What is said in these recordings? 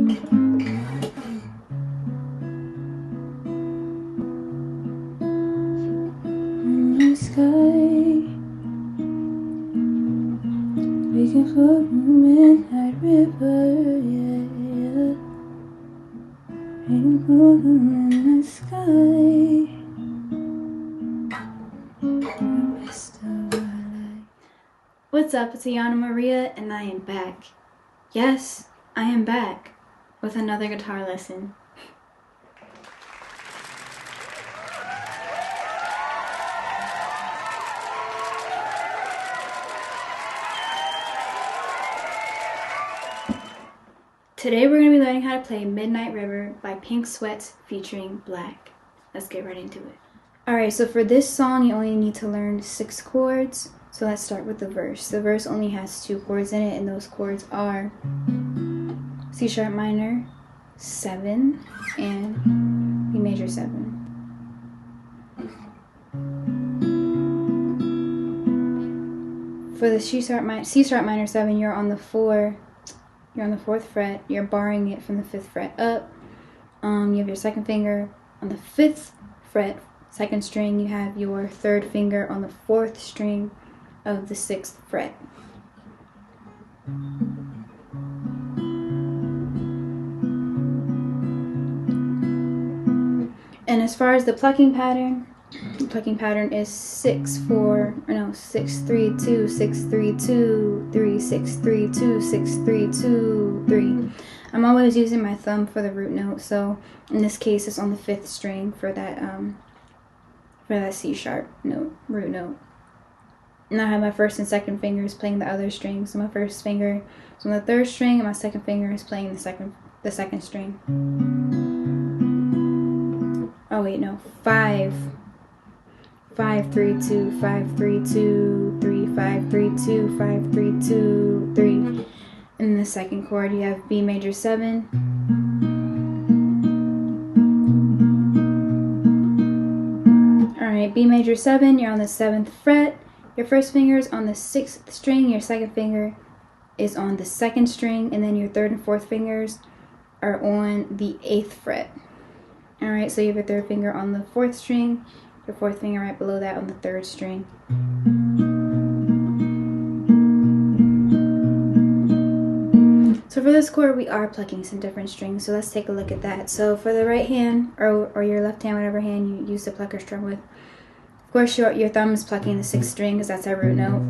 In the sky, we can float in the midnight river, yeah, yeah. Rainbow in the sky, the rest of our life. What's up? It's Ayiana Maria, and I am back. Yes, I am back with another guitar lesson. Today we're going to be learning how to play Midnight River by Pink Sweats featuring Black. Let's get right into it. Alright, so for this song you only need to learn 6 chords. So let's start with the verse. The verse only has 2 chords in it, and those chords are C sharp minor 7 and B major 7. For the C sharp minor 7, you're on the 4th fret. You're barring it from the 5th fret up. You have your second finger on the 5th fret, 2nd string. You have your 3rd finger on the 4th string of the 6th fret. And as far as the plucking pattern is 6 3 2 6 3 2 3 6 3 2 6 3 2 3. I'm always using my thumb for the root note, so in this case it's on the 5th string for that C sharp note, root note. And I have my 1st and 2nd fingers playing the other strings. So my 1st finger is on the 3rd string, and my 2nd finger is playing the second string. Oh wait, no, 5 3 2 5 3 2 3 5 3 2 5 3 2 3. In the second chord you have B major 7. Alright, B major 7, you're on the 7th fret. Your 1st finger is on the 6th string, your 2nd finger is on the 2nd string, and then your 3rd and 4th fingers are on the 8th fret. Alright, so you have your 3rd finger on the 4th string, your 4th finger right below that on the 3rd string. So for this chord we are plucking some different strings, so let's take a look at that. So for the right hand, or your left hand, whatever hand you use the plucker strum with, of course your thumb is plucking the 6th string because that's our root note.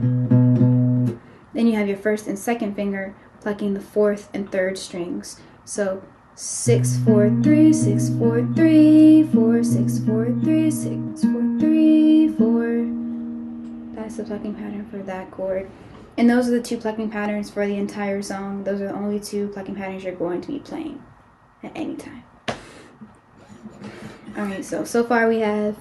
Then you have your 1st and 2nd finger plucking the 4th and 3rd strings. So 6 4 3 6 4 3 4 6 4 3 6 4 3 4. That's the plucking pattern for that chord. And those are the 2 plucking patterns for the entire song. Those are the only 2 plucking patterns you're going to be playing at any time. Alright, so far we have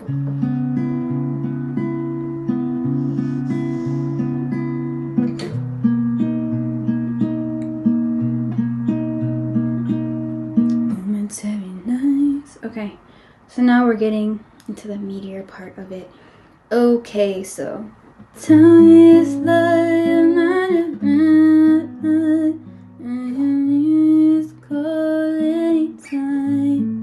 okay, so now we're getting into the meatier part of it. Okay, so tell me it's love, not a just call anytime.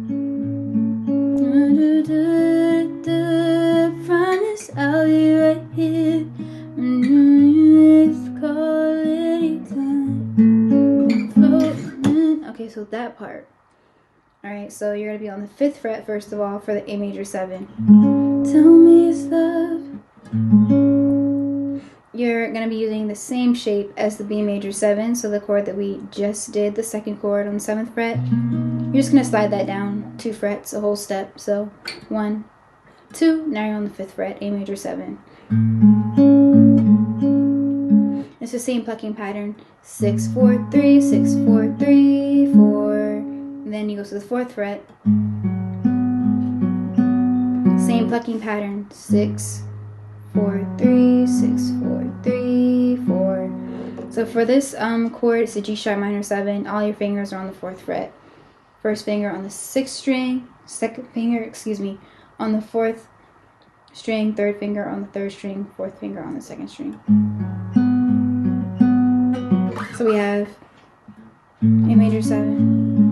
Promise I'll be right here. Just call anytime. Okay, so that part. Alright, so you're going to be on the 5th fret first of all for the A major 7. Tell me it's love. You're going to be using the same shape as the B major 7, so the chord that we just did, the 2nd chord on the 7th fret. You're just going to slide that down 2 frets, a whole step. So 1, 2, now you're on the 5th fret, A major 7. It's the same plucking pattern, 6 4 3 6 4 3 4. And then you go to the 4th fret. Same plucking pattern, 6 4 3 6 4 3 4. So for this chord, it's a G sharp minor 7. All your fingers are on the 4th fret. 1st finger on the 6th string, 2nd finger, on the 4th string, 3rd finger on the 3rd string, 4th finger on the 2nd string. So we have A major 7.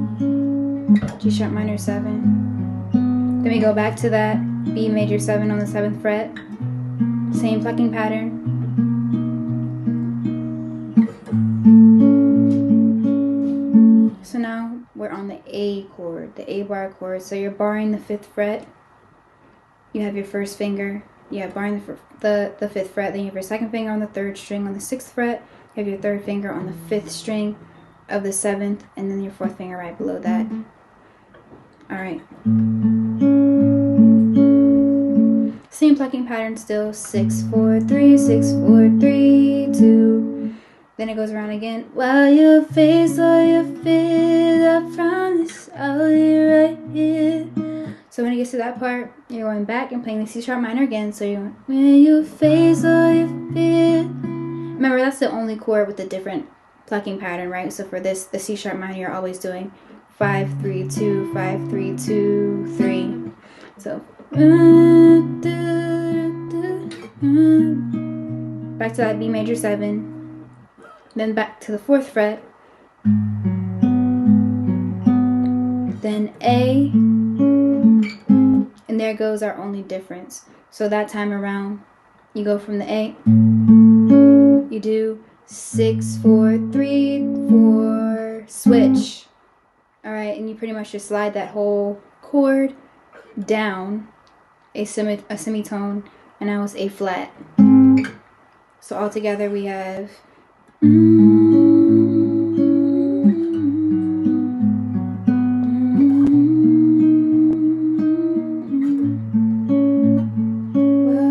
G sharp minor 7. Then we go back to that B major 7 on the 7th fret. Same plucking pattern. So now we're on the A chord, the A bar chord. So you're barring the 5th fret. You have your first finger. Yeah, barring the 5th fret. Then you have your second finger on the 3rd string on the 6th fret. You have your 3rd finger on the 5th string of the 7th, and then your 4th finger right below that. All right. Same plucking pattern still. 6 4 3 6 4 3 2. Then it goes around again. While you face all your fears, I promise I'll be right here. So when it gets to that part, you're going back and playing the C sharp minor again. So you're going, when you face all your fears. Remember, that's the only chord with a different plucking pattern, right? So for this, the C sharp minor, you're always doing 5 3 2 5 3 2 3. So back to that B major 7. Then back to the 4th fret, then A, and there goes our only difference. So that time around, you go from the A, you do 6 4 3 4, switch. All right, and you pretty much just slide that whole chord down a semitone, and now it's A flat. So all together we have well,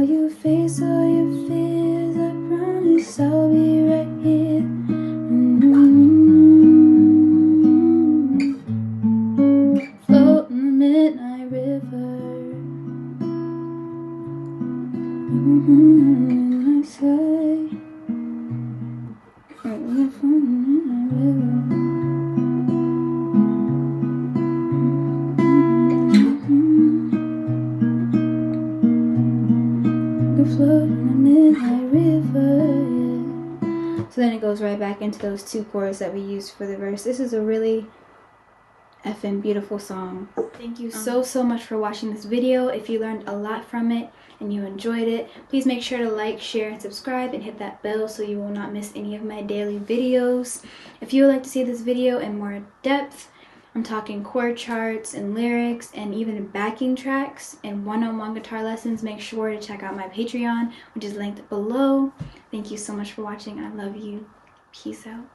you face all your fears, I promise I'll be right here. Float in the midnight river. I say, so then it goes right back into those 2 chords that we used for the verse. This is a really effing beautiful song. Thank you so much for watching this video. If you learned a lot from it and you enjoyed it, please make sure to like, share, and subscribe, and hit that bell so you will not miss any of my daily videos. If you would like to see this video in more depth, I'm talking chord charts and lyrics and even backing tracks and one-on-one guitar lessons, make sure to check out my Patreon, which is linked below. Thank you so much for watching. I love you. Peace out.